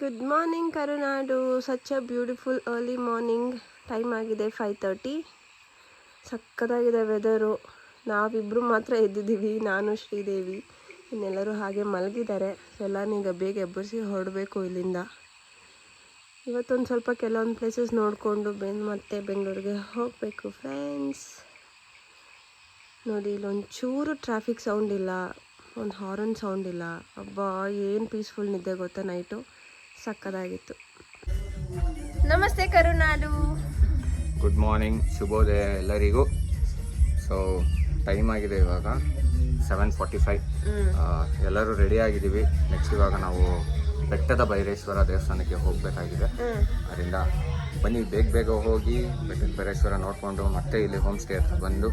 Good morning Karunadu. Such a beautiful early morning. Time ಆಗಿದೆ 5:30. ಸಕ್ಕತ್ತಾಗಿದೆ weather. ನಾವಿಬ್ಬರು ಮಾತ್ರ ಎದ್ದಿದ್ದೀವಿ, ನಾನು ಶ್ರೀದೇವಿ. ಇನ್ನೆಲ್ಲರೂ ಹಾಗೆ ಮಲಗಿದ್ದಾರೆ. ಎಲ್ಲನೀಗ ಬೇಗ ಎಬ್ಬರಿಸಿ ಹೊರಡಬೇಕು ಇಲ್ಲಿಂದ. ಇವತ್ತೊಂದು ಸ್ವಲ್ಪ ಕೆಲವೊಂದು ಪ್ಲೇಸಸ್ ನೋಡಿಕೊಂಡು ಮತ್ತೆ ಬೆಂಗಳೂರಿಗೆ ಹೋಗಬೇಕು ಫ್ರೆಂಡ್ಸ್. ನೋಡಿ, ಇಲ್ಲೊಂದು ಚೂರು ಟ್ರಾಫಿಕ್ ಸೌಂಡ್ ಇಲ್ಲ, ಒಂದು ಹಾರನ್ ಸೌಂಡ್ ಇಲ್ಲ. ಅಬ್ಬಾ, ಏನು ಪೀಸ್ಫುಲ್ ನಿದ್ದೆ ಗೊತ್ತಾ ನೈಟು. ಸಕ್ಕದಾಗಿತ್ತು. ನಮಸ್ತೆ ಕರುನಾಡು. ಗುಡ್ ಮಾರ್ನಿಂಗ್, ಶುಭೋದಯ ಎಲ್ಲರಿಗೂ. ಸೊ ಟೈಮ್ ಆಗಿದೆ ಇವಾಗ 7:45. ಎಲ್ಲರೂ ರೆಡಿ ಆಗಿದ್ದೀವಿ. ನೆಕ್ಸ್ಟ್ ಇವಾಗ ನಾವು ಬೆಟ್ಟದ ಭೈರೇಶ್ವರ ದೇವಸ್ಥಾನಕ್ಕೆ ಹೋಗಬೇಕಾಗಿದೆ. ಅದರಿಂದ ಬನ್ನಿ ಬೇಗ ಹೋಗಿ ಬೆಟ್ಟದ ಭೈರೇಶ್ವರ ನೋಡಿಕೊಂಡು ಮತ್ತೆ ಇಲ್ಲಿ ಹೋಮ್ ಸ್ಟೇ ಹತ್ರ ಬಂದು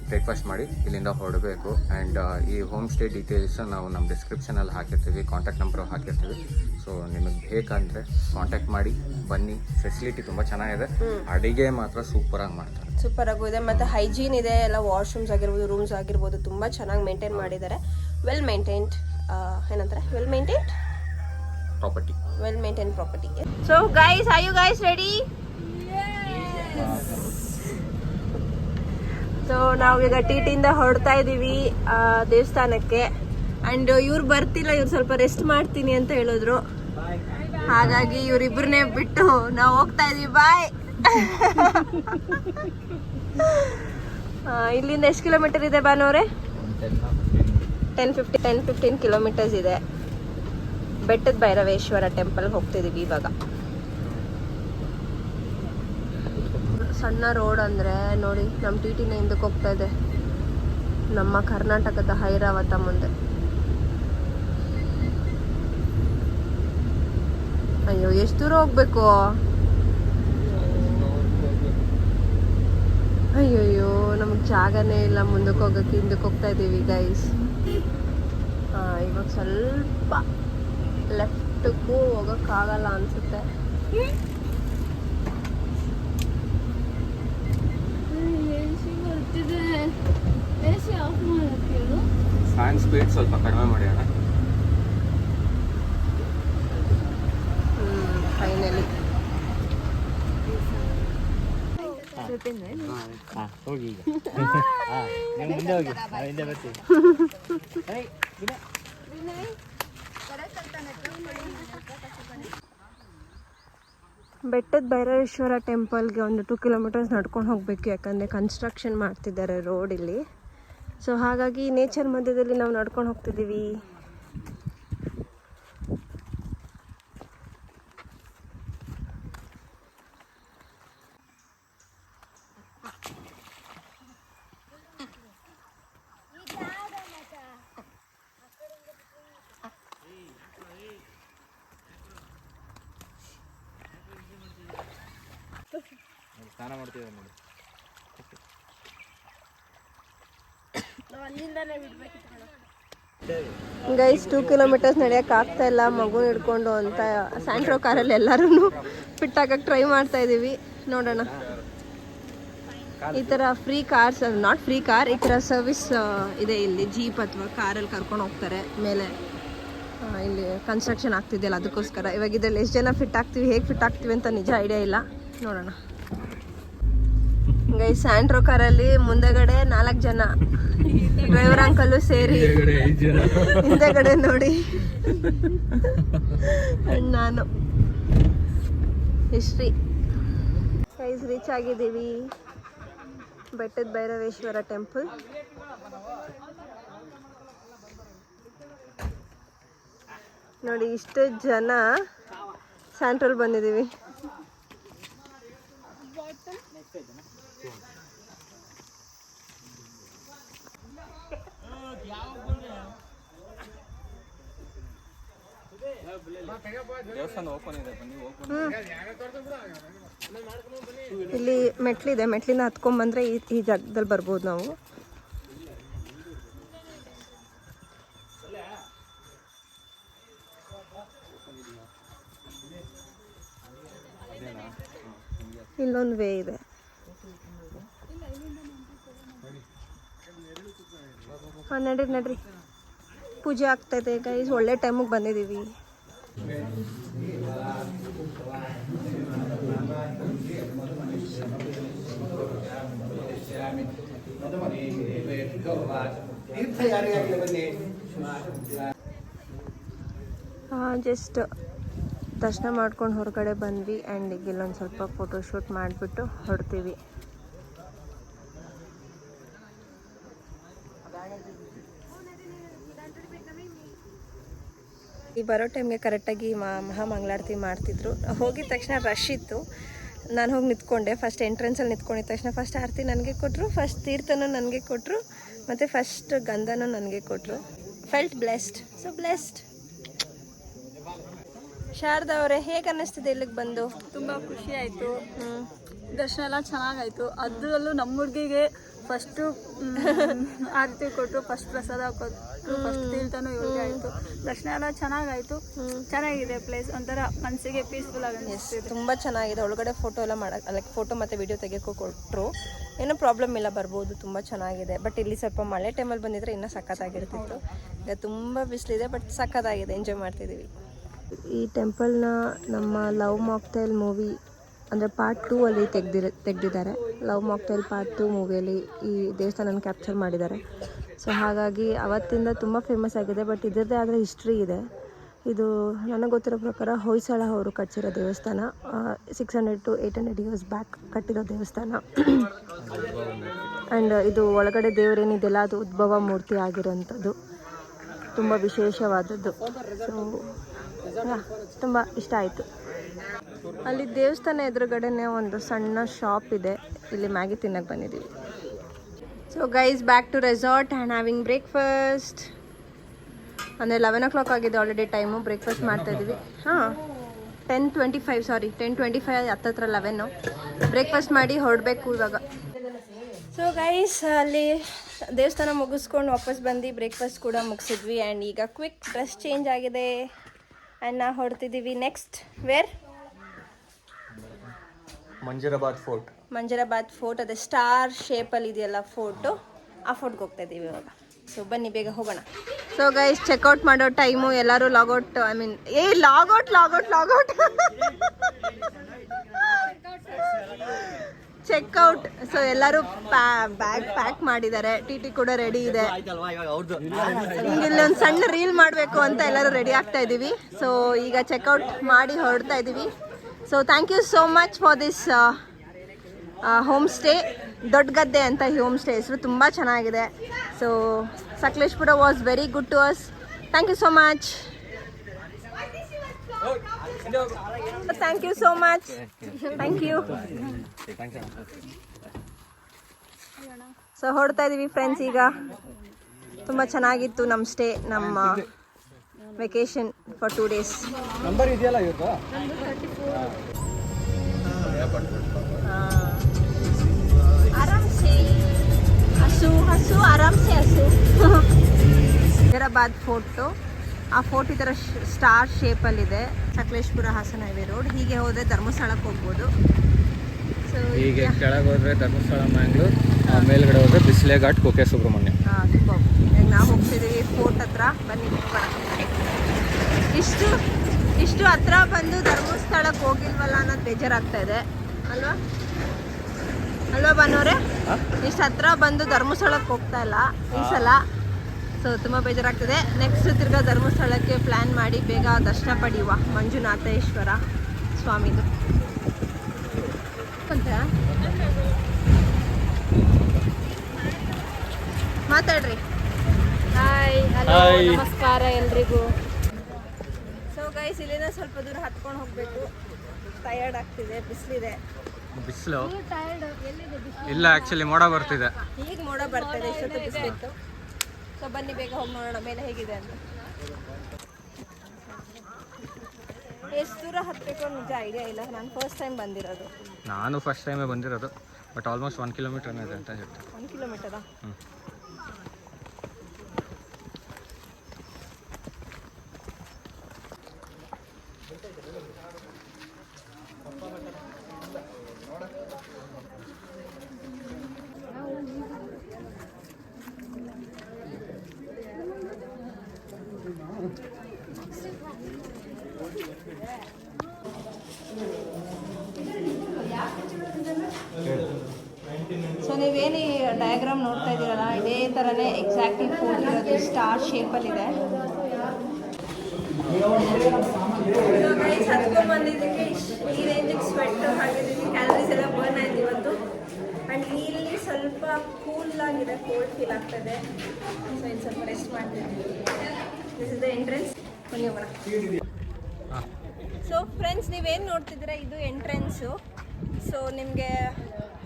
ಬ್ರೇಕ್ಫಾಸ್ಟ್ ಮಾಡಿ ಇಲ್ಲಿಂದ ಹೊರಡಬೇಕು. ಆ್ಯಂಡ್ ಈ ಹೋಮ್ ಸ್ಟೇ ಡೀಟೇಲ್ಸ್ ನಾವು ನಮ್ಮ ಡಿಸ್ಕ್ರಿಪ್ಷನಲ್ಲಿ ಹಾಕಿರ್ತೀವಿ, ಕಾಂಟ್ಯಾಕ್ಟ್ ನಂಬರ್ ಹಾಕಿರ್ತೀವಿ. ಸೊ ನಿಮಗೆ ಬೇಕಂದರೆ ಕಾಂಟ್ಯಾಕ್ಟ್ ಮಾಡಿ ಬನ್ನಿ. ಫೆಸಿಲಿಟಿ ತುಂಬ ಚೆನ್ನಾಗಿದೆ. ಅಡಿಗೆ ಮಾತ್ರ ಸೂಪರಾಗಿ ಮಾಡ್ತಾರೆ, ಸೂಪರ್ ಆಗೂ ಇದೆ. ಮತ್ತು ಹೈಜೀನ್ ಇದೆ. ಎಲ್ಲ ವಾಶ್ರೂಮ್ಸ್ ಆಗಿರ್ಬೋದು, ರೂಮ್ಸ್ ಆಗಿರ್ಬೋದು, ತುಂಬ ಚೆನ್ನಾಗಿ ಮೇಂಟೈನ್ ಮಾಡಿದ್ದಾರೆ. ವೆಲ್ ಮೇಂಟೈನ್ಡ್ ಏನಂತಾರೆ, well maintained property. So guys, are you guys ready? So ನಾವೀಗ ಟಿಟಿಯಿಂದ ಹೊರಡ್ತಾ ಇದ್ದೀವಿ ದೇವಸ್ಥಾನಕ್ಕೆ. ಆ್ಯಂಡ್ ಇವ್ರು ಬರ್ತಿಲ್ಲ, ಇವ್ರು ಸ್ವಲ್ಪ ರೆಸ್ಟ್ ಮಾಡ್ತೀನಿ ಅಂತ ಹೇಳಿದ್ರು. ಹಾಗಾಗಿ ಇವರಿಬ್ಬರನ್ನೇ ಬಿಟ್ಟು ನಾವು ಹೋಗ್ತಾ ಇದೀವಿ. ಬಾಯ್. ಇಲ್ಲಿಂದ ಎಷ್ಟು ಕಿಲೋಮೀಟರ್ ಇದೆ ಬಾನವ್ರೆ? 10-15 ಕಿಲೋಮೀಟರ್ಸ್ ಇದೆ. ಬೆಟ್ಟದ ಭೈರವೇಶ್ವರ ಟೆಂಪಲ್ಗೆ ಹೋಗ್ತಿದ್ದೀವಿ ಇವಾಗ. ಸಣ್ಣ ರೋಡ್ ಅಂದರೆ ನೋಡಿ, ನಮ್ಮ ಟಿಟಿನ ಹಿಂದಕ್ಕೆ ಹೋಗ್ತಾ ಇದೆ, ನಮ್ಮ ಕರ್ನಾಟಕದ ಐರಾವತ ಮುಂದೆ. ಅಯ್ಯೋ, ಎಷ್ಟು ದೂರ ಹೋಗ್ಬೇಕು? ಅಯ್ಯೋಯ್ಯೋ, ನಮಗೆ ಜಾಗನೇ ಇಲ್ಲ ಮುಂದಕ್ಕೆ ಹೋಗೋಕ್ಕೆ. ಹಿಂದಕ್ಕೆ ಹೋಗ್ತಾ ಇದ್ದೀವಿ ಗೈಸ್. ಇವಾಗ ಸ್ವಲ್ಪ ಲೆಫ್ಟಕ್ಕೂ ಹೋಗೋಕ್ಕಾಗಲ್ಲ ಅನಿಸುತ್ತೆ. ಫ್ಯಾನ್ ಸ್ಪೀಡ್ ಸ್ವಲ್ಪ ಕಡಿಮೆ ಮಾಡೋಣ. ಫೈನಲಿ ಹೋಗಿ ಈಗ ಮುಂದೆ ಹೋಗಿ, ಹಿಂದೆ ಬರ್ತೀವಿ. ಬೆಟ್ಟದ ಭೈರವೇಶ್ವರ ಟೆಂಪಲ್ಗೆ ಒಂದು 2 ಕಿಲೋಮೀಟರ್ಸ್ ನಡ್ಕೊಂಡು ಹೋಗಬೇಕು. ಯಾಕಂದರೆ ಕನ್ಸ್ಟ್ರಕ್ಷನ್ ಮಾಡ್ತಿದ್ದಾರೆ ರೋಡ್ ಇಲ್ಲಿ. ಸೊ ಹಾಗಾಗಿ ನೇಚರ್ ಮಧ್ಯದಲ್ಲಿ ನಾವು ನಡ್ಕೊಂಡು ಹೋಗ್ತಿದ್ದೀವಿ. ಸ್ನಾನ ಮಾಡ್ತೀವಿ ನೋಡಿ. ಗೈಸ್, 2 ಕಿಲೋಮೀಟರ್ಸ್ ನಡೆಯೋಕೆ ಆಗ್ತಾ ಇಲ್ಲ ಮಗು ಹಿಡ್ಕೊಂಡು ಅಂತ ಸ್ಯಾಂಟ್ರೋ ಕಾರಲ್ಲಿ ಎಲ್ಲರೂ ಫಿಟ್ ಆಗಕ್ಕೆ ಟ್ರೈ ಮಾಡ್ತಾ ಇದ್ದೀವಿ. ನೋಡೋಣ. ಈ ಥರ free cars, not free car, ಈ ಥರ ಸರ್ವಿಸ್ ಇದೆ ಇಲ್ಲಿ. ಜೀಪ್ ಅಥವಾ ಕಾರಲ್ಲಿ ಕರ್ಕೊಂಡು ಹೋಗ್ತಾರೆ ಮೇಲೆ. ಇಲ್ಲಿ ಕನ್ಸ್ಟ್ರಕ್ಷನ್ ಆಗ್ತಿದೆಯಲ್ಲ, ಅದಕ್ಕೋಸ್ಕರ. ಇವಾಗ ಇದರಲ್ಲಿ ಎಷ್ಟು ಜನ ಫಿಟ್ ಆಗ್ತೀವಿ, ಹೇಗೆ ಫಿಟ್ ಆಗ್ತೀವಿ ಅಂತ ನಿಜ ಐಡಿಯಾ ಇಲ್ಲ. ನೋಡೋಣ. ಗೈಸ್, ಸ್ಯಾಂಟ್ರೋ ಕಾರಲ್ಲಿ ಮುಂದೆಗಡೆ 4 ಜನ, ಡ್ರೈವರ್ ಅಂಕಲು ಸೇರಿ, ಹಿಂದೆಗಡೆ ನೋಡಿ ನಾನು ಹಿಸ್ಟ್ರಿ. ಗೈಸ್, ರೀಚ್ ಆಗಿದ್ದೀವಿ ಬೆಟ್ಟದ ಭೈರವೇಶ್ವರ ಟೆಂಪಲ್. ನೋಡಿ, ಇಷ್ಟು ಜನ ಸ್ಯಾಂಟ್ರೋಲ್ ಬಂದಿದ್ದೀವಿ. ದೇವಸ್ಥಾನ ಓಪನ್ ಇದೆ, ಬನ್ನಿ ಇಲ್ಲಿ ಮೆಟ್ಲಿದೆ, ಮೆಟ್ಲಿಂದ ಹತ್ಕೊಂಡ್ಬಂದ್ರೆ ಈ ಜಾಗದಲ್ಲಿ ಬರ್ಬೋದು ನಾವು. ಇಲ್ಲೊಂದು ವೇ ಇದೆ. ನಡ್ರಿ ಪೂಜೆ ಆಗ್ತಾಯಿದೆ ಗೈಸ್. ಒಳ್ಳೆ ಟೈಮಿಗೆ ಬಂದಿದ್ದೀವಿ. ಜಸ್ಟ್ ದರ್ಶನ ಮಾಡ್ಕೊಂಡು ಹೊರಗಡೆ ಬಂದ್ವಿ ಆ್ಯಂಡ್ ಈಗ ಇಲ್ಲೊಂದು ಸ್ವಲ್ಪ ಫೋಟೋಶೂಟ್ ಮಾಡಿಬಿಟ್ಟು ಹೊರಡ್ತೀವಿ. ಈ ಬರೋ ಟೈಮ್ಗೆ ಕರೆಕ್ಟಾಗಿ ಮಹಾಮಂಗಳಾರತಿ ಮಾಡ್ತಿದ್ರು. ಹೋಗಿದ ತಕ್ಷಣ ರಶ್ ಇತ್ತು. ನಾನು ಹೋಗಿ ನಿಂತ್ಕೊಂಡೆ. ಫಸ್ಟ್ ಎಂಟ್ರೆನ್ಸಲ್ಲಿ ನಿಂತ್ಕೊಂಡಿದ್ದ ತಕ್ಷಣ ಫಸ್ಟ್ ಆರತಿ ನನಗೆ ಕೊಟ್ಟರು, ಫಸ್ಟ್ ತೀರ್ಥನೂ ನನಗೆ ಕೊಟ್ಟರು, ಮತ್ತು ಫಸ್ಟ್ ಗಂಧನೂ ನನಗೆ ಕೊಟ್ಟರು. Felt blessed, so blessed. Sharada ಅವರೇ, ಹೇಗೆ ಅನ್ನಿಸ್ತಿದೆ ಇಲ್ಲಿಗೆ ಬಂದು? ತುಂಬ ಖುಷಿ ಆಯಿತು. ದರ್ಶನ ಎಲ್ಲ ಚೆನ್ನಾಗಾಯಿತು. ಅದರಲ್ಲೂ ನಮ್ಮ ಹುಡುಗಿಗೆ ಫಸ್ಟು ಆರತಿ ಕೊಟ್ಟರು, ಫಸ್ಟ್ ಪ್ರಸಾದ ಕೊಟ್ಟರು, ಫಸ್ಟ್ ತೀರ್ಥನೂ ಇವ್ರಿಗೆ ಆಯಿತು. ದರ್ಶನ ಎಲ್ಲ ಚೆನ್ನಾಗಾಯಿತು. ಚೆನ್ನಾಗಿದೆ ಪ್ಲೇಸ್, ಒಂಥರ ಮನಸ್ಸಿಗೆ ಪೀಸ್ಫುಲ್ ಆಗಿ ಅನಿಸ್ತಿದೆ. ತುಂಬ ಚೆನ್ನಾಗಿದೆ. ಒಳಗಡೆ ಫೋಟೋ ಎಲ್ಲ ಮಾಡೋಕ್ಕೆ, ಲೈಕ್ ಫೋಟೋ ಮತ್ತು ವಿಡಿಯೋ ತೆಗಿಯೋಕ್ಕೂ ಕೊಟ್ಟರು. ಏನೂ ಪ್ರಾಬ್ಲಮ್ ಇಲ್ಲ, ಬರ್ಬೋದು. ತುಂಬ ಚೆನ್ನಾಗಿದೆ. ಬಟ್ ಇಲ್ಲಿ ಸ್ವಲ್ಪ ಮಳೆ ಟೈಮಲ್ಲಿ ಬಂದಿದ್ರೆ ಇನ್ನೂ ಸಖತ್ತಾಗಿರ್ತಿತ್ತು. ಈಗ ತುಂಬ ಬಿಸಿಲಿದೆ, ಬಟ್ ಸಖತ್ತಾಗಿದೆ. ಎಂಜಾಯ್ ಮಾಡ್ತಿದ್ದೀವಿ. ಈ ಟೆಂಪಲ್ನ ನಮ್ಮ ಲವ್ ಮಾಕ್ಟೈಲ್ ಮೂವಿ ಅಂದರೆ ಪಾರ್ಟ್ 2 ಅಲ್ಲಿ ತೆಗೆದಿದ್ದಾರೆ. ಲವ್ ಮಾಕ್ಟೈಲ್ ಪಾರ್ಟ್ 2 ಮೂವಿಯಲ್ಲಿ ಈ ದೇವಸ್ಥಾನನ ಕ್ಯಾಪ್ಚರ್ ಮಾಡಿದ್ದಾರೆ. ಸೊ ಹಾಗಾಗಿ ಅವತ್ತಿಂದ ತುಂಬ ಫೇಮಸ್ ಆಗಿದೆ. ಬಟ್ ಇದರದ್ದೇ ಆದರೆ ಹಿಸ್ಟ್ರಿ ಇದೆ. ಇದು ನನಗೆ ಗೊತ್ತಿರೋ ಪ್ರಕಾರ ಹೊಯ್ಸಳ ಅವರು ಕಟ್ಟಿರೋ ದೇವಸ್ಥಾನ. 600 to 800 ಇಯರ್ಸ್ ಬ್ಯಾಕ್ ಕಟ್ಟಿರೋ ದೇವಸ್ಥಾನ. ಆ್ಯಂಡ್ ಇದು ಒಳಗಡೆ ದೇವರೇನಿದೆಯಲ್ಲ, ಅದು ಉದ್ಭವ ಮೂರ್ತಿ ಆಗಿರೋಂಥದ್ದು. ತುಂಬ ವಿಶೇಷವಾದದ್ದು. ಸೊ ತುಂಬ ಇಷ್ಟ ಆಯಿತು. ಅಲ್ಲಿ ದೇವಸ್ಥಾನ ಎದುರುಗಡೆನೇ ಒಂದು ಸಣ್ಣ ಶಾಪ್ ಇದೆ. ಇಲ್ಲಿ ಮ್ಯಾಗಿ ತಿನ್ನಕ್ಕೆ ಬಂದಿದ್ದೀವಿ. So guys, back to resort and having breakfast. ಅಂದರೆ 11 o'clock ಆಗಿದೆ ಆಲ್ರೆಡಿ ಟೈಮು. ಬ್ರೇಕ್ಫಾಸ್ಟ್ ಮಾಡ್ತಾಯಿದ್ದೀವಿ. ಹಾಂ, 10:25 ಹತ್ತತ್ರ 11. ಬ್ರೇಕ್ಫಾಸ್ಟ್ ಮಾಡಿ ಹೊರಡಬೇಕು ಇವಾಗ. ಸೊ ಗೈಸ್, ಅಲ್ಲಿ ದೇವಸ್ಥಾನ ಮುಗಿಸ್ಕೊಂಡು ವಾಪಸ್ ಬಂದು ಬ್ರೇಕ್ಫಾಸ್ಟ್ ಕೂಡ ಮುಗಿಸಿದ್ವಿ. ಆ್ಯಂಡ್ ಈಗ ಕ್ವಿಕ್ ಡ್ರೆಸ್ ಚೇಂಜ್ ಆಗಿದೆ ಆ್ಯಂಡ್ ನಾವು ಹೊರಡ್ತಿದ್ದೀವಿ. Next where? ಮಂಜರಾಬಾದ್ ಫೋರ್ಟ್. ಅದೇ ಸ್ಟಾರ್ ಶೇಪಲ್ಲಿ ಇದೆಯಲ್ಲ ಫೋರ್ಟು, ಆ ಫೋರ್ಟ್ಗೆ ಹೋಗ್ತಾ ಇದ್ದೀವಿ ಇವಾಗ. ಸೊ ಬನ್ನಿ ಬೇಗ ಹೋಗೋಣ. ಸೊ ಗೈಸ್, ಚೆಕ್ಔಟ್ ಮಾಡೋ ಟೈಮು. ಎಲ್ಲರೂ ಲಾಗೌಟ್, ಲಾಗೌಟ್ ಚೆಕ್ಔಟ್. ಸೊ ಎಲ್ಲರೂ ಬ್ಯಾಗ್ ಪ್ಯಾಕ್ ಮಾಡಿದ್ದಾರೆ. ಟಿ ಕೂಡ ರೆಡಿ ಇದೆ. ನಿಮ್ಗೆ ಇಲ್ಲೊಂದು ಸಣ್ಣ ರೀಲ್ ಮಾಡಬೇಕು ಅಂತ ಎಲ್ಲರೂ ರೆಡಿ ಆಗ್ತಾ ಇದ್ದೀವಿ. ಸೊ ಈಗ ಚೆಕ್ಔಟ್ ಮಾಡಿ ಹೊರಡ್ತಾ ಇದ್ದೀವಿ. So thank you so much for this home stay. Dodda Gadde ಅಂತ ಈ ಹೋಮ್ ಸ್ಟೇ ಹೆಸರು. ತುಂಬ ಚೆನ್ನಾಗಿದೆ. So Sakleshpur was very good to us. Thank you so much. Thank you so much. Thank you. So ಹೊರಡ್ತಾ ಇದ್ದೀವಿ ಫ್ರೆಂಡ್ಸ್. ಈಗ ತುಂಬ ಚೆನ್ನಾಗಿತ್ತು ನಮ್ಮ ಸ್ಟೇ, ನಮ್ಮ ವೆಕೇಶನ್ ಫಾರ್ 2 days. ನಂಬರ್ ಇದೆಯಲ್ಲ ಇವ್ರದ್ದು? ಆರಾಮ್ಸೆ ಹಸು ಆರಾಮ್ಸೆ ಹಸು. ಹೈದರಾಬಾದ್ ಫೋರ್ಟು. ಆ ಫೋರ್ಟ್ ಈ ಥರ ಸ್ಟಾರ್ ಶೇಪಲ್ಲಿದೆ. Sakleshpur Hassan highway road. ಹೀಗೆ ಹೋದರೆ ಧರ್ಮಸ್ಥಳಕ್ಕೆ ಹೋಗ್ಬೋದು. ಸೊ ಹೀಗೆ ಕೆಳಗೆ ಹೋದರೆ ಧರ್ಮಸ್ಥಳ ಮ್ಯಾಂಗ್ಳೂರ್, ಮೇಲ್ಗಡೆ ಹೋದರೆ ಬಿಸ್ಲೆ ಘಾಟ್, ಕುಕ್ಕೆ ಸುಬ್ರಹ್ಮಣ್ಯ. ಸೂಪರ್. ಈಗ ನಾವು ಹೋಗ್ತಿದ್ದೀವಿ ಫೋರ್ಟ್ ಹತ್ರ. ಬನ್ನಿ ಹೋಗೋಣ. ಇಷ್ಟು ಹತ್ರ ಬಂದು ಧರ್ಮಸ್ಥಳಕ್ಕೆ ಹೋಗಿಲ್ವಲ್ಲ ಅನ್ನೋದು ಬೇಜಾರಾಗ್ತಾ ಇದೆ ಅಲ್ವಾ ಬನ್ನೋರೆ? ಇಷ್ಟು ಹತ್ರ ಬಂದು ಧರ್ಮಸ್ಥಳಕ್ಕೆ ಹೋಗ್ತಾ ಇಲ್ಲ ಈ ಸಲ. ಸೊ ತುಂಬ ಬೇಜಾರಾಗ್ತದೆ. ನೆಕ್ಸ್ಟ್ ತಿರ್ಗಾ ಧರ್ಮಸ್ಥಳಕ್ಕೆ ಪ್ಲ್ಯಾನ್ ಮಾಡಿ ಬೇಗ ದರ್ಶನ ಪಡೆಯುವ ಮಂಜುನಾಥೇಶ್ವರ ಸ್ವಾಮಿದು ಅಂತ ಮಾತಾಡ್ರಿ. ಹಾಯ್, ಹಲೋ, ನಮಸ್ಕಾರ ಎಲ್ರಿಗೂ. ಸೊ ಗೈಸ್, ಇಲ್ಲಿಂದ ಸ್ವಲ್ಪ ದೂರ ಹತ್ಕೊಂಡು ಹೋಗಬೇಕು. ಟಯರ್ಡ್ ಆಗ್ತಿದೆ, ಬಿಸಿಲಿದೆ. ಬಿಸಿಲು ಇಲ್ಲ, ಆ್ಯಕ್ಚುಲಿ ಮೋಡ ಬರ್ತಿದೆ. ಈಗ ಮೋಡ ಬರ್ತಿದೆ, ಇಷ್ಟೊತ್ತು ಬಿಸಿಲಿತ್ತು. ಸೊ ಬನ್ನಿ ಬೇಗ ಹೋಗಿ ನೋಡೋಣ ಮೇಲೆ ಹೇಗಿದೆ ಅಂತ. ಎಷ್ಟು ದೂರ ಹತ್ತಬೇಕು ನಿಜ ಐಡಿಯಾ ಇಲ್ಲ. ನಾನು ಫಸ್ಟ್ ಟೈಮ್ ಬಂದಿರೋದು. ನಾನು ಫಸ್ಟ್ ಟೈಮೇ ಬಂದಿರೋದು. ಬಟ್ ಆಲ್ಮೋಸ್ಟ್ 1 kilometer ಇದೆ ಅಂತ ಹೇಳ್ತೀನಿ. 1 kilometer? ಸೊ ನೀವೇನು ಈ ಡಯಾಗ್ರಾಮ್ ನೋಡ್ತಾ ಇದ್ದೀರಲ್ಲ ಇದೇ ಥರನೇ ಎಕ್ಸಾಕ್ಟ್ಲಿ ಫೋನ್ ಇರೋದು ಸ್ಟಾರ್ ಶೇಪಲ್ಲಿದೆ. ಬಂದಿದ್ದಕ್ಕೆ ಈ ರೇಂಜಿಗೆ ಸ್ವೆಟ್ ಹಾಕಿದ್ದೀವಿ, ಕ್ಯಾಲರೀಸ್ ಎಲ್ಲ ಬರ್ನ್ ಆಯ್ತು ಇವತ್ತು. ಆ್ಯಂಡ್ ಇಲ್ಲಿ ಸ್ವಲ್ಪ ಕೂಲ್ ಆಗಿದೆ, ಕೋಲ್ಡ್ ಫೀಲ್ ಆಗ್ತದೆ. ಸೊ ಇಲ್ಲಿ ಸ್ವಲ್ಪ ರೆಸ್ಟ್ ಮಾಡ್ತಿದ್ದೀವಿ. This is the entrance. ಬನ್ನಿ ಹೋಗೋಣ. ಸೊ ಫ್ರೆಂಡ್ಸ್, ನೀವೇನು ನೋಡ್ತಿದ್ದೀರಾ ಇದು ಎಂಟ್ರೆನ್ಸು. ಸೊ ನಿಮಗೆ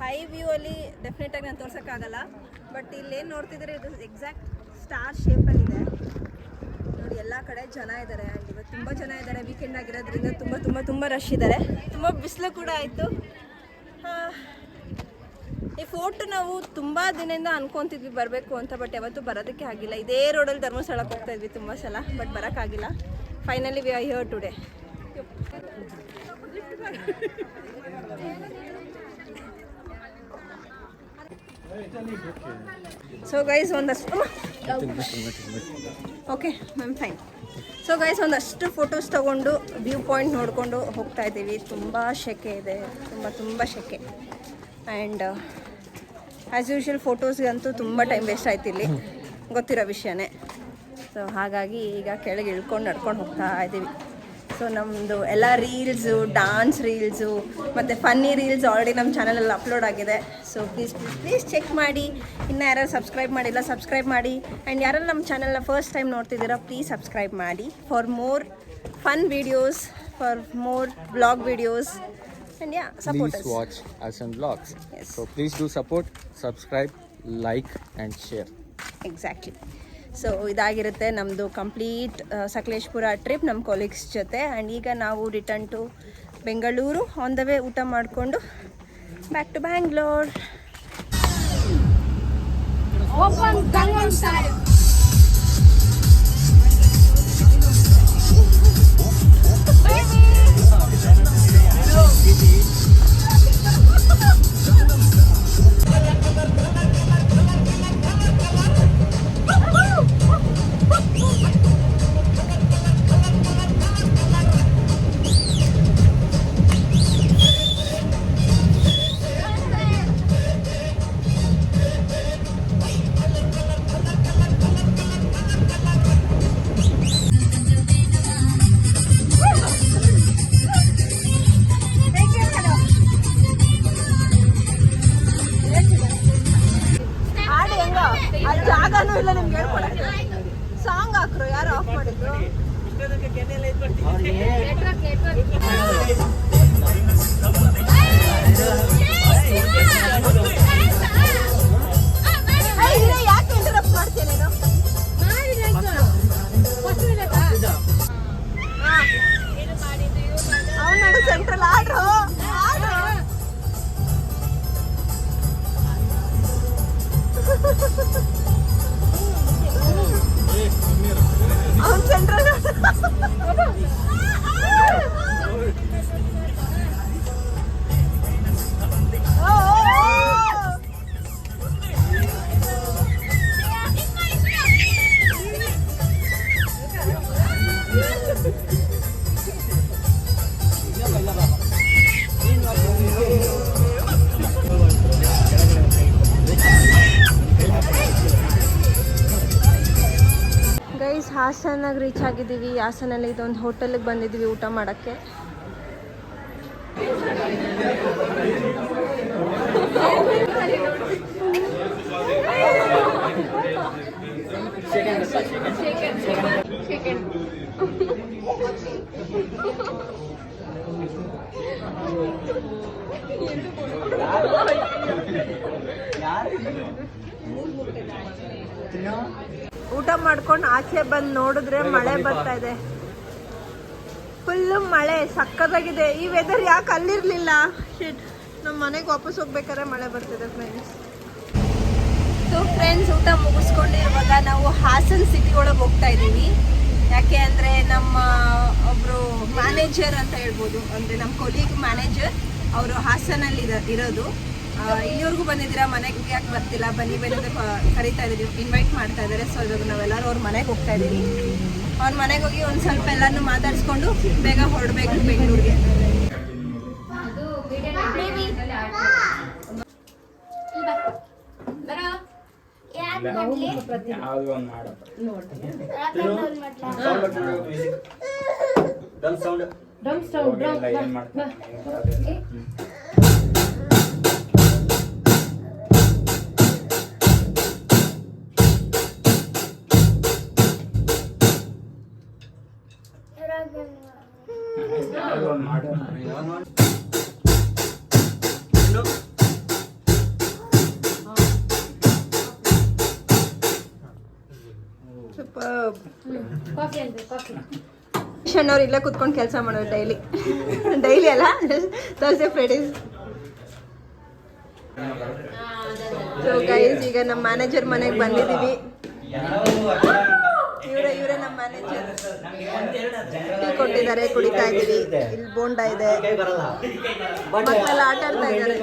ಹೈ ವ್ಯೂ ಅಲ್ಲಿ ಡೆಫಿನೆಟಾಗಿ ನಾನು ತೋರ್ಸೋಕ್ಕಾಗಲ್ಲ, ಬಟ್ ಇಲ್ಲೇನು ನೋಡ್ತಿದ್ದೀರಾ ಇದು ಎಕ್ಸಾಕ್ಟ್ ಸ್ಟಾರ್ ಶೇಪಲ್ಲಿದೆ ನೋಡಿ. ಎಲ್ಲ ಕಡೆ ಜನ ಇದ್ದಾರೆ, ಆ್ಯಂಡ್ ಇವತ್ತು ತುಂಬ ಜನ ಇದ್ದಾರೆ. ವೀಕೆಂಡ್ ಆಗಿರೋದ್ರಿಂದ ತುಂಬ ತುಂಬ ತುಂಬ ರಶ್ ಇದ್ದಾರೆ. ತುಂಬ ಬಿಸಿಲು ಕೂಡ ಆಯಿತು. ಈ ಫೋರ್ಟ್ ನಾವು ತುಂಬ ದಿನದಿಂದ ಅನ್ಕೊತಿದ್ವಿ ಬರಬೇಕು ಅಂತ, ಬಟ್ ಯಾವತ್ತೂ ಬರೋದಕ್ಕೆ ಆಗಿಲ್ಲ. ಇದೇ ರೋಡಲ್ಲಿ ಧರ್ಮಸ್ಥಳಕ್ಕೆ ಹೋಗ್ತಾ ಇದ್ವಿ ತುಂಬ ಸಲ, ಬಟ್ ಬರೋಕ್ಕಾಗಿಲ್ಲ. Finally we are here today. So guys ಒಂದಷ್ಟು okay ma'am fine. So guys ಒಂದಷ್ಟು ಫೋಟೋಸ್ ತೊಗೊಂಡು ವ್ಯೂ ಪಾಯಿಂಟ್ ನೋಡಿಕೊಂಡು ಹೋಗ್ತಾ ಇದ್ದೀವಿ. ತುಂಬ ಸೆಕೆ ಇದೆ, ತುಂಬ ಸೆಕೆ. ಆ್ಯಂಡ್ ಆ್ಯಸ್ ಯೂಶ್ವಲ್ ಫೋಟೋಸ್ಗಂತೂ ತುಂಬ ಟೈಮ್ ವೇಸ್ಟ್ ಆಯ್ತು ಇಲ್ಲಿ, ಗೊತ್ತಿರೋ ವಿಷಯನೇ. ಸೊ ಹಾಗಾಗಿ ಈಗ ಕೆಳಗೆ ಇಳ್ಕೊಂಡು ನಡ್ಕೊಂಡು ಹೋಗ್ತಾ ಇದ್ದೀವಿ. ಸೊ ನಮ್ಮದು ಎಲ್ಲ ರೀಲ್ಸು, ಡಾನ್ಸ್ ರೀಲ್ಸು ಮತ್ತು ಫನ್ನಿ ರೀಲ್ಸ್ ಆಲ್ರೆಡಿ ನಮ್ಮ ಚಾನಲಲ್ಲಿ ಅಪ್ಲೋಡ್ ಆಗಿದೆ. ಸೊ ಪ್ಲೀಸ್ ಚೆಕ್ ಮಾಡಿ. ಇನ್ನು ಯಾರು ಸಬ್ಸ್ಕ್ರೈಬ್ ಮಾಡಿಲ್ಲ ಸಬ್ಸ್ಕ್ರೈಬ್ ಮಾಡಿ. ಆ್ಯಂಡ್ ಯಾರೆಲ್ಲ ನಮ್ಮ ಚಾನಲ್ನ ಫಸ್ಟ್ ಟೈಮ್ ನೋಡ್ತಿದ್ದೀರಾ ಪ್ಲೀಸ್ ಸಬ್ಸ್ಕ್ರೈಬ್ ಮಾಡಿ for more fun videos, for more vlog videos. And yeah support Please watch Asan Vlogs. Yes. So please do support, subscribe, like and share. Exactly. So ಇದಾಗಿರುತ್ತೆ ನಮ್ಮದು complete Sakleshpur trip ನಮ್ಮ colleagues ಜೊತೆ. And ಈಗ ನಾವು return to Bengaluru. On the way ಊಟ ಮಾಡಿಕೊಂಡು back to Bangalore. ಅಲ್ಲಿ ಜಾಗನೂ ಇಲ್ಲ ನಿಮ್ಗೆ ಹೇಳ್ಕೊಡಕ್ಕೆ. ಸಾಂಗ್ ಹಾಕ್ರು, ಯಾರು ಆಫ್ ಮಾಡಿದ್ರು? ಯಾಕೆ ಇಂಟರಪ್ಟ್ ಮಾಡ್ತೀಯ ನೀನು? ಅವನು ಸೆಂಟ್ರಲ್ ಆಡ್ರು ಅವನ್ ಸೆಂಟ್ರಲ್ ಗೈಸ್. ಹಾಸನಾಗ ರೀಚ್ ಆಗಿದ್ದೀವಿ. ಹಾಸನಲ್ಲಿ ಇದೊಂದು ಹೋಟೆಲ್ಗೆ ಬಂದಿದ್ದೀವಿ ಊಟ ಮಾಡೋಕ್ಕೆ. ಊಟ ಮಾಡ್ಕೊಂಡು ಆಚೆ ಬಂದು ನೋಡಿದ್ರೆ ಮಳೆ ಬರ್ತಾ ಇದೆ. ಫುಲ್ಲು ಮಳೆ, ಸಕ್ಕತ್ತಾಗಿದೆ. ಈ ವೆದರ್ ಯಾಕೆ ಅಲ್ಲಿರಲಿಲ್ಲ? ಶಿಟ್, ನಮ್ಮ ಮನೆಗೆ ವಾಪಸ್ ಹೋಗ್ಬೇಕಾದ್ರೆ ಮಳೆ ಬರ್ತಿದೆ ಫ್ರೆಂಡ್ಸ್. ಸೊ ಫ್ರೆಂಡ್ಸ್, ಊಟ ಮುಗಿಸ್ಕೊಂಡಿರುವಾಗ ನಾವು ಹಾಸನ್ ಸಿಟಿ ಒಳಗೆ ಹೋಗ್ತಾ ಇದ್ದೀವಿ. ಯಾಕೆ ಅಂದರೆ ನಮ್ಮ ಒಬ್ಬರು ಮ್ಯಾನೇಜರ್ ಅಂತ ಹೇಳ್ಬೋದು, ಅಂದರೆ ನಮ್ಮ ಕೊಲೀಗ್ ಮ್ಯಾನೇಜರ್, ಅವರು ಹಾಸನಲ್ಲಿ ಇರೋದು. ಇಲ್ಲಿವರೆಗೂ ಬಂದಿದ್ದೀರಾ, ಮನೆಗೆ ಯಾಕೆ ಬರ್ತಿಲ್ಲ, ಬನ್ನಿ ಬನ್ನಿ ಅಂತ ಕರಿತಾ ಇದ್ದೀವಿ, ಇನ್ವೈಟ್ ಮಾಡ್ತಾ ಇದ್ದಾರೆ. ಸೊ ಇವಾಗ ನಾವೆಲ್ಲರೂ ಅವ್ರ ಮನೆಗೆ ಹೋಗ್ತಾ ಇದ್ದೀವಿ. ಅವ್ರ ಮನೆಗೆ ಹೋಗಿ ಒಂದು ಸ್ವಲ್ಪ ಎಲ್ಲಾನು ಮಾತಾಡಿಸ್ಕೊಂಡು ಬೇಗ ಹೊರಡ್ಬೇಕು ಬೆಂಗಳೂರಿಗೆ. ಅವ್ರು ಇಲ್ಲೇ ಕುತ್ಕೊಂಡು ಕೆಲಸ ಮಾಡೋದು ಡೈಲಿ ಅಲ್ಲ, ಥರ್ಸ್ಡೇ ಫ್ರೈಡೇಸ್. ಸೊ ಗೈಸ್, ಈಗ ನಮ್ಮ ಮ್ಯಾನೇಜರ್ ಮನೆಗೆ ಬಂದಿದ್ದೀವಿ. ಇವರೇ ನಮ್ಮ ಮ್ಯಾನೇಜರ್. ಟೀ ಕೊಟ್ಟಿದ್ದಾರೆ, ಕುಡಿತಾ ಇದ್ದೀವಿ. ಇಲ್ಲಿ ಬೋಂಡ ಇದೆ, ಮಕ್ಕಳೆಲ್ಲ ಆಟ ಆಡ್ತಾ ಇದ್ದಾರೆ.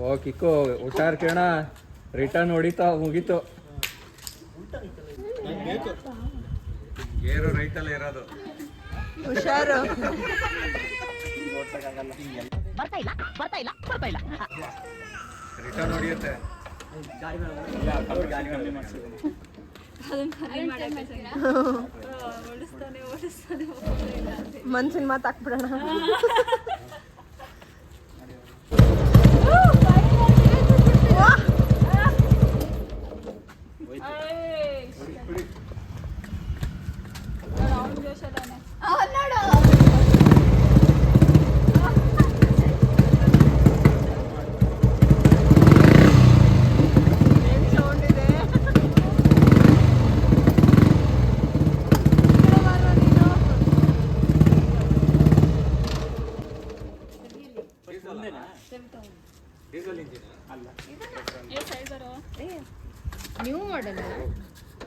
ಓ ಕಿಕ್ಕು ಹುಷಾರ್ ಕೇಳ, ರಿಟರ್ನ್ ಹೊಡಿತಾ ಮುಗೀತು. ಗೇರು ರೈತಲ್ಲೇ ಇರೋದು, ಹುಷಾರು. ರಿಟರ್ನ್ ಹೊಡಿಯುತ್ತೆ. ಮನ್ಸಿನ ಮಾತು ಹಾಕ್ಬಿಡೋಣ. ನ್ಯೂ ಮಾಡೆಲ್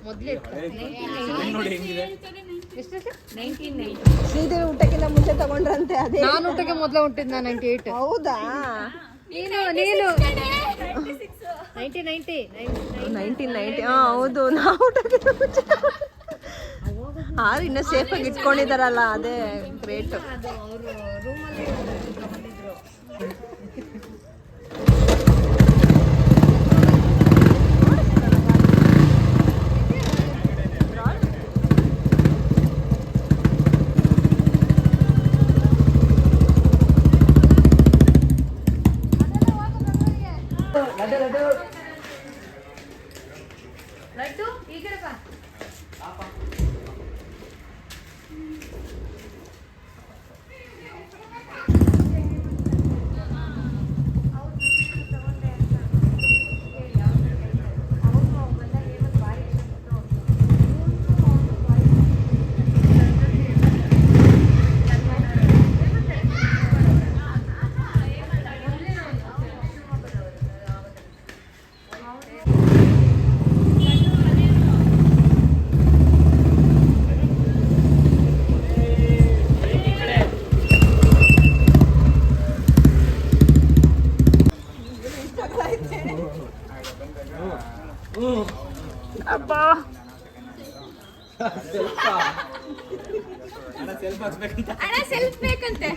ಮೊದಲೇ ಶ್ರೀದೇವಿ ಊಟಕ್ಕಿಂತ ಮುಂಚೆ ತಗೊಂಡ್ರಂತೆ. ಅದೇ ನಾನು ಊಟಕ್ಕೆ ಮೊದಲೇ ಹುಟ್ಟಿದ್ದ 98. ಹೌದಾ? ನೀನು 1990. ಹೌದು. ನಾವು ಊಟಕ್ಕಿಂತ ಮುಂಚೆ ಇನ್ನ ಸೇಫಾಗಿ ಇಟ್ಕೊಂಡಿದಾರಲ್ಲ, ಅದೇ ಗ್ರೇಟ್. ಅವರು ರೂಮಲ್ಲಿ ತಗೊಂಡಿದ್ರು. ಲಡ್ಡು ಈಗ ಅಬ್ಬಾ ಅಣ್ಣ ಸೆಲ್ಫ್ ಬೇಕಂತೆ.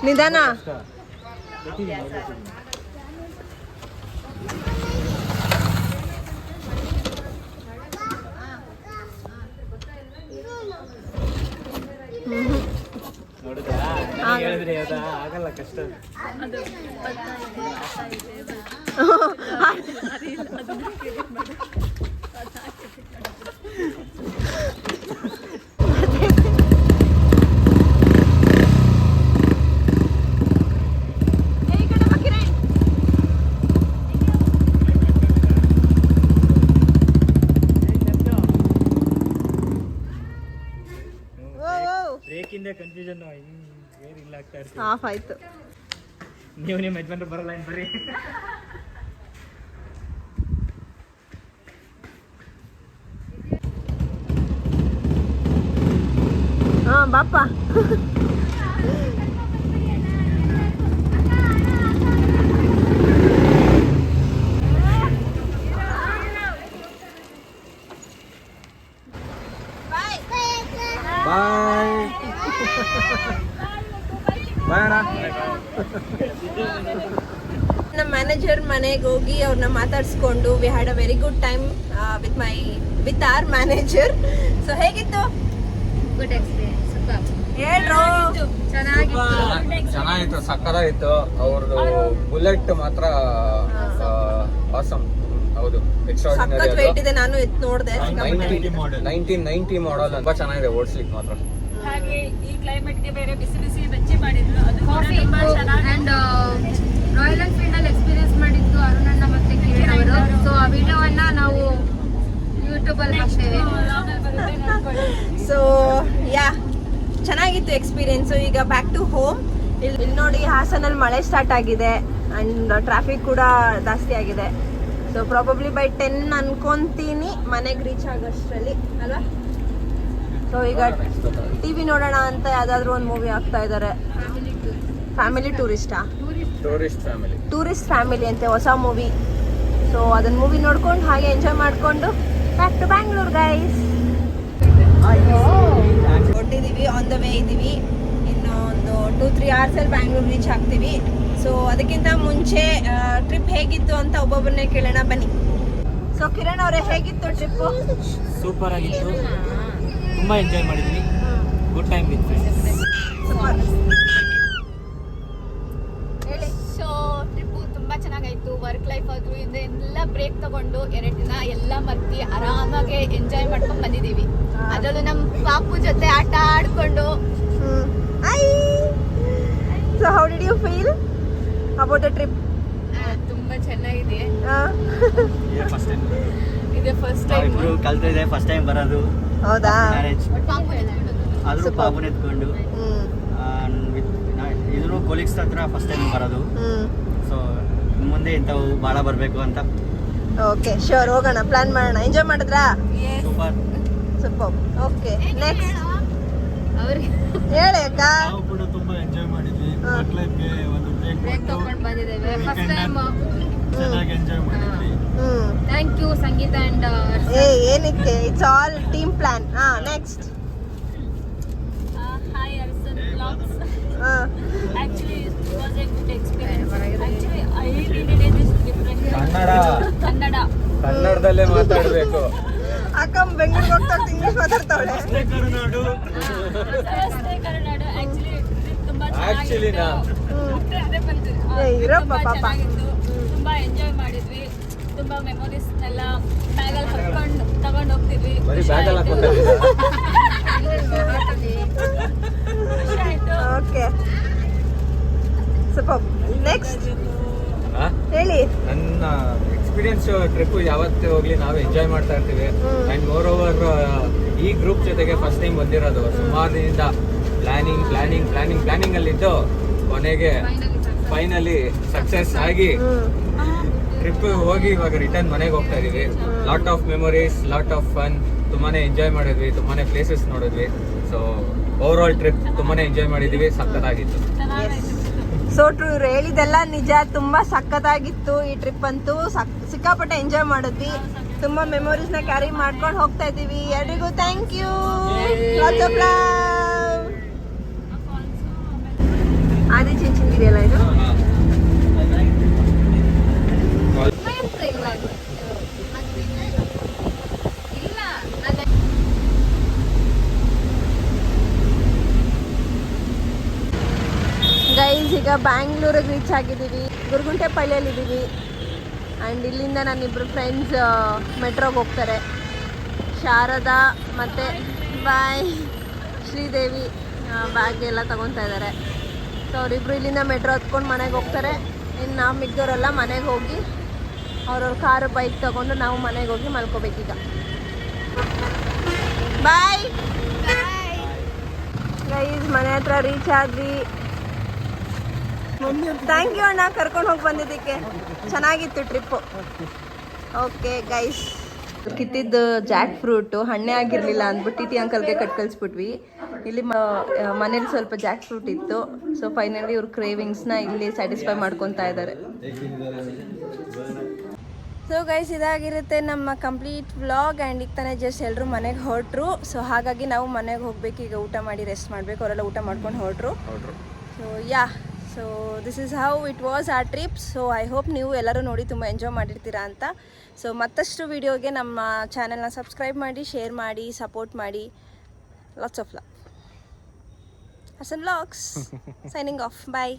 ನಿಧಾನ. ಆಗಲ್ಲ, ಕಷ್ಟ. ಹಿಂದೆ ಕನ್ಫ್ಯೂಷನ್ ಬೇರೆ ಇಲ್ಲ ಆಗ್ತಾ ಇರ್ತೀವಿ. ಆಫ್ ಆಯ್ತು. ನೀವು ನಿಮ್ಮ ಯಜಮಾನ್ರು ಬರಲ್ಲ ಏನು ಬರ್ರಿ. ಹಾ ಬಾಪ. ಬಾಯ್ ಬಾಯ್ ಅಣ್ಣ. ನಮ್ಮ ಮ್ಯಾನೇಜರ್ ಮನೆಗೆ ಹೋಗಿ ಅವ್ರನ್ನ ಮಾತಾಡ್ಸ್ಕೊಂಡು we had a very good time with our manager. So ಹೇಗಿತ್ತು? Good experience. ಹೇಳ್ರು. ಚೆನ್ನಾಗಿತ್ತು, ಸಕ್ಕತ್ತಾಗಿತ್ತು. ಅವ್ರದ್ದು ಬುಲೆಟ್ ಮಾತ್ರ ಆಸಮ್. ಹೌದು, ಸಖತ್ ವೇಟ್ ಇದೆ. ನಾನು ಎತ್ ನೋಡಿದೆ. 1990 ಮಾಡಲ್ ತುಂಬಾ ಚೆನ್ನಾಗಿದೆ ಓಡಿಸ್ಲಿಕ್ಕೆ ಮಾತ್ರ. ಹಾಗೆ ಈ ಕ್ಲೈಮೇಟ್ಗೆ ಬೇರೆ ಬಿಸಿ ಬಿಸಿ ಬಜ್ಜಿ ಮಾಡಿದ್ರು, ಅದು ಕಾಫಿ ತುಂಬಾ ಚೆನ್ನಾಗಿ. ಅಂಡ್ ರಾಯಲ್ ಎನ್ಫೀಲ್ಡ್ ಅಲ್ಲಿ ಎಕ್ಸ್ಪೀರಿಯನ್ಸ್ ಮಾಡಿದ್ದು ಅರುಣಣ್ಣ ಮತ್ತೆ ಕಿರಣ್ ಅವರು. ಸೊ ಆ ವಿಡಿಯೋವನ್ನ ನಾವು ಯೂಟ್ಯೂಬ್ ಅಲ್ಲಿ ಹಾಕ್ತೇವೆ. ಸೊ ಯಾ ಚೆನ್ನಾಗಿತ್ತು ಎಕ್ಸ್ಪೀರಿಯನ್ಸು. ಈಗ ಬ್ಯಾಕ್ ಟು ಹೋಮ್. ಇಲ್ಲಿ ನೋಡಿ ಹಾಸನಲ್ಲಿ ಮಳೆ ಸ್ಟಾರ್ಟ್ ಆಗಿದೆ ಆ್ಯಂಡ್ ಟ್ರಾಫಿಕ್ ಕೂಡ ಜಾಸ್ತಿ ಆಗಿದೆ. ಸೊ ಪ್ರಾಬಬ್ಲಿ ಬೈ 10 ಅನ್ಕೊಂತೀನಿ ಮನೆಗೆ ರೀಚ್ ಆಗೋಷ್ಟರಲ್ಲಿ ಅಲ್ವಾ. ಸೊ ಈಗ ಟಿವಿ ನೋಡೋಣ ಅಂತ ಯಾವ್ದಾದ್ರು ಒಂದು ಮೂವಿ ಆಗ್ತಾ ಇದ್ದಾರೆ. ಫ್ಯಾಮಿಲಿ ಟೂರಿಸ್ಟ್ ಫ್ಯಾಮಿಲಿ ಅಂತೆ ಹೊಸ ಮೂವಿ. ಸೊ ಅದನ್ನ ಮೂವಿ ನೋಡ್ಕೊಂಡು ಹಾಗೆ ಎಂಜಾಯ್ ಮಾಡ್ಕೊಂಡು ಬ್ಯಾಕ್ ಟು ಬ್ಯಾಂಗ್ಳೂರ್ ಗೈಸ್. ಹೊರಟಿದ್ದೀವಿ, ಆನ್ ದ ವೇ ಇದ್ದೀವಿ. ಇನ್ನು ಒಂದು 2-3 ಅವರ್ಸಲ್ಲಿ ಬ್ಯಾಂಗ್ಳೂರ್ ರೀಚ್ ಆಗ್ತೀವಿ. ಸೊ ಅದಕ್ಕಿಂತ ಮುಂಚೆ ಟ್ರಿಪ್ ಹೇಗಿತ್ತು ಅಂತ ಒಬ್ಬೊಬ್ಬರನ್ನೇ ಕೇಳೋಣ ಬನ್ನಿ. ಸೊ ಕಿರಣ್ ಅವರೇ, ಹೇಗಿತ್ತು ಟ್ರಿಪ್ಪು? ಸೂಪರ್ ಆಗಿತ್ತು, ತುಂಬಾ ಎಂಜಾಯ್ ಮಾಡಿದ್ವಿ. Good time with friends. Super. ಹೇಳಿ. ಸೊ ಟ್ರಿಪ್ಪು ತುಂಬಾ ಚೆನ್ನಾಗಾಯ್ತು. ವರ್ಕ್ ಲೈಫ್ ಆದ್ರೂ ಇದೆಲ್ಲ ಬ್ರೇಕ್ ತಗೊಂಡು 2 ದಿನ ಎಲ್ಲ ಮರ್ತಿ ಆರಾಮಾಗಿ ಎಂಜಾಯ್ ಮಾಡ್ಕೊಂಡು ಬಂದಿದ್ದೀವಿ. ಅದರಲ್ಲೂ ನಮ್ಮ ಪಾಪು ಜೊತೆ ಆಟ ಆಡ್ಕೊಂಡು. So how did you feel about the trip? ತುಂಬಾ ಚೆನ್ನಾಗಿದೆ. ಫಸ್ಟ್ ಟೈಮ್ ಇದೆ ಫಸ್ಟ್ ಟೈಮ್ ಕಲ್ತಿದೆ, ಫಸ್ಟ್ ಟೈಮ್ ಬರೋದು ಹೌದಾ? ಮ್ಯಾರೇಜ್. ಆದ್ರೂ Super. ಪಾಪುನ ಎತ್ಕೊಂಡು ಇದ್ರು ಕೊಲೀಗ್ಸ್ ಹತ್ರ ಫಸ್ಟ್ ಟೈಮ್ ಬರೋದು. ಸೊ ಮುಂದೆ ಇಂಥವು ಭಾಳ ಬರಬೇಕು ಅಂತ. ಓಕೆ, ಶ್ಯೂರ್, ಹೋಗೋಣ, ಪ್ಲಾನ್ ಮಾಡೋಣ. ಎಂಜಾಯ್ ಮಾಡಿದ್ರಾ? ಸೂಪರ್. ಸೂಪರ್. ಓಕೆ, ನೆಕ್ಸ್ಟ್ ಅವ್ರಿಗೆ ಹೇಳಿ ಅಕ್ಕ. ನಾವು ಕೂಡ ತುಂಬಾ ಎಂಜಾಯ್ ಮಾಡಿದ್ವಿ. ವರ್ಕ್ ಲೈಫ್ಗೆ ಒಂದು ಬ್ರೇಕ್ ತಗೊಂಡು ಬಂದಿದ್ದೇವೆ. First time. ಚೆನ್ನಾಗಿ ಎಂಜಾಯ್ ಮಾಡಿದ್ವಿ. ಥ್ಯಾಂಕ್ ಯು ಸಂಗೀತ ಅಂಡ್ ಏನಕ್ಕೆ, it's all team plan. Next. Hi Arsan blogs. Actually, it was a good experience. Actually, I really did this different. Kannada. ಕನ್ನಡದಲ್ಲೇ ಮಾತಾಡ್ಬೇಕು. ಅಕ್ಕ ಬೆಂಗಳೂರಿಗೆ ಹೋಗ್ತಾ ಇಂಗ್ಲಿಷ್ ಮಾತಾಡ್ತಾವಳೆ. ನಮಸ್ತೆ ಕರ್ನಾಡು. Actually, trip ತುಂಬಾ Actually ನಾ. ಚೆನ್ನಾಗಿತ್ತು. ಅದೇ ಬಂತು. ಇರಪ್ಪ ತುಂಬಾ ಪಾಪ. ಚೆನ್ನಾಗಿತ್ತು. ತುಂಬಾ ಎಂಜಾಯ್ ಮಾಡಿದ್ವಿ. ತುಂಬಾ ಮೆಮೊರೀಸ್ನೆಲ್ಲ ಬ್ಯಾಗಲ್ಲಿ ಹಾಕೊಂಡು ತಗೊಂಡು ಹೋಗ್ತಿದ್ವಿ. ಬರೀ ಬ್ಯಾಗಲ್ಲಿ ಹಾಕೊಂತ ಖುಷಿ ಆಯ್ತು. Okay, super. ನೆಕ್ಸ್ಟ್ ಹೇಳಿ. ನನ್ನ ಎಕ್ಸ್ಪೀರಿಯನ್ಸ್ ಟ್ರಿಪ್ ಯಾವತ್ತೇ ಹೋಗ್ಲಿ ನಾವು ಎಂಜಾಯ್ ಮಾಡ್ತಾ ಇರ್ತೀವಿ. ಅಂಡ್ ಮೋರ್ ಓವರ್ ಈ ಗ್ರೂಪ್ ಜೊತೆಗೆ ಫಸ್ಟ್ ಟೈಮ್ ಬಂದಿರೋದು. ಸುಮಾರು ದಿನದಿಂದ ಪ್ಲಾನಿಂಗ್ ಅಲ್ಲಿದ್ದು ಕೊನೆಗೆ ಫೈನಲಿ ಸಕ್ಸಸ್ ಆಗಿ ಟ್ರಿಪ್ ಹೋಗಿ ಇವಾಗ ರಿಟರ್ನ್ ಮನೆಗೆ ಹೋಗ್ತಾ ಇದೀವಿ. Lot of memories, lot of fun. ತುಂಬಾನೇ ಎಂಜಾಯ್ ಮಾಡಿದ್ವಿ, ತುಂಬಾನೇ ಪ್ಲೇಸಸ್ ನೋಡಿದ್ವಿ. ಸೊ ಓವರ್ ಆಲ್ ಟ್ರಿಪ್ ತುಂಬಾನೇ ಎಂಜಾಯ್ ಮಾಡಿದೀವಿ, ಸಕ್ಕತ್ತಾಗಿತ್ತು. ಸೊ ಟ್ರೂ, ಇವ್ರು ಹೇಳಿದೆಲ್ಲ ನಿಜ. ತುಂಬಾ ಸಖತ್ತಾಗಿತ್ತು ಈ ಟ್ರಿಪ್ ಅಂತೂ. ಸಿಕ್ಕಾಪಟ್ಟೆ ಎಂಜಾಯ್ ಮಾಡಿದ್ವಿ. ತುಂಬಾ ಮೆಮೊರೀಸ್ನ ಕ್ಯಾರಿ ಮಾಡ್ಕೊಂಡು ಹೋಗ್ತಾ ಇದೀವಿ. ಎಲ್ರಿಗೂ thank you. Lots of love. ಆದಿ ಚಿಂಚಿನ್ ಇದೆಯಲ್ಲ ಇದು. ಗೈಸ್, ಈಗ ಬ್ಯಾಂಗ್ಳೂರಿಗೆ ರೀಚ್ ಆಗಿದ್ದೀವಿ. ಗುರುಗುಂಟೆಪಾಳ್ಯಲ್ಲಿ ಇದ್ದೀವಿ. ಆ್ಯಂಡ್ ಇಲ್ಲಿಂದ ನನ್ನಿಬ್ಬರು ಫ್ರೆಂಡ್ಸ್ ಮೆಟ್ರೋಗೆ ಹೋಗ್ತಾರೆ. ಶಾರದಾ ಮತ್ತು ಶ್ರೀದೇವಿ ಬ್ಯಾಗ್ ಎಲ್ಲ ತಗೊತಾ ಇದ್ದಾರೆ. ಸೊ ಅವರಿಬ್ರು ಇಲ್ಲಿಂದ ಮೆಟ್ರೋ ಹತ್ಕೊಂಡು ಮನೆಗೆ ಹೋಗ್ತಾರೆ. ಇನ್ನು ನಾವು ಮಿಕ್ದವರೆಲ್ಲ ಮನೆಗೆ ಹೋಗಿ ಅವ್ರವ್ರ ಕಾರು ಬೈಕ್ ತೊಗೊಂಡು ನಾವು ಮನೆಗೆ ಹೋಗಿ ಮಲ್ಕೋಬೇಕೀಗ. ಬಾಯ್ ಗೈಸ್ ಮನೆ ಹತ್ರ ರೀಚ್ ಆದ್ವಿ. ಥ್ಯಾಂಕ್ ಯು ಅಣ್ಣ ಕರ್ಕೊಂಡು ಹೋಗಿ ಬಂದಿದ್ದಕ್ಕೆ. ಚೆನ್ನಾಗಿತ್ತು ಟ್ರಿಪ್ಪು. ಓಕೆ ಗೈಸ್, ಕಿತ್ತಿದ್ದು ಜಾಕ್ ಫ್ರೂಟು ಹಣ್ಣೆ ಆಗಿರಲಿಲ್ಲ ಅಂದ್ಬಿಟ್ಟು ಟಿ ಅಂಕಲ್ಗೆ ಕಟ್ ಕಳಿಸ್ಬಿಟ್ವಿ. ಇಲ್ಲಿ ಮನೇಲಿ ಸ್ವಲ್ಪ ಜಾಕ್ ಫ್ರೂಟ್ ಇತ್ತು. ಸೊ ಫೈನಲಿ ಇವ್ರ ಕ್ರೇವಿಂಗ್ಸ್ನ ಇಲ್ಲಿ ಸ್ಯಾಟಿಸ್ಫೈ ಮಾಡ್ಕೊತಾ ಇದ್ದಾರೆ. ಸೊ ಗೈಸ್, ಇದಾಗಿರುತ್ತೆ ನಮ್ಮ ಕಂಪ್ಲೀಟ್ ವ್ಲಾಗ್. ಆ್ಯಂಡ್ ಈಗ ತಾನೇ ಜಸ್ಟ್ ಎಲ್ಲರೂ ಮನೆಗೆ ಹೊರಟ್ರು. ಸೊ ಹಾಗಾಗಿ ನಾವು ಮನೆಗೆ ಹೋಗ್ಬೇಕು. ಈಗ ಊಟ ಮಾಡಿ ರೆಸ್ಟ್ ಮಾಡಬೇಕು. ಅವರೆಲ್ಲ ಊಟ ಮಾಡ್ಕೊಂಡು ಹೊರಟ್ರು. So yeah, so this is how it was our trip. So I hope ನೀವು ಎಲ್ಲರೂ ನೋಡಿ ತುಂಬ ಎಂಜಾಯ್ ಮಾಡಿರ್ತೀರಾ ಅಂತ. ಸೊ ಮತ್ತಷ್ಟು ವೀಡಿಯೋಗೆ ನಮ್ಮ ಚಾನೆಲ್ನ ಸಬ್ಸ್ಕ್ರೈಬ್ ಮಾಡಿ, ಶೇರ್ ಮಾಡಿ, ಸಪೋರ್ಟ್ ಮಾಡಿ. Lots of love. Hassan vlogs signing off. Bye.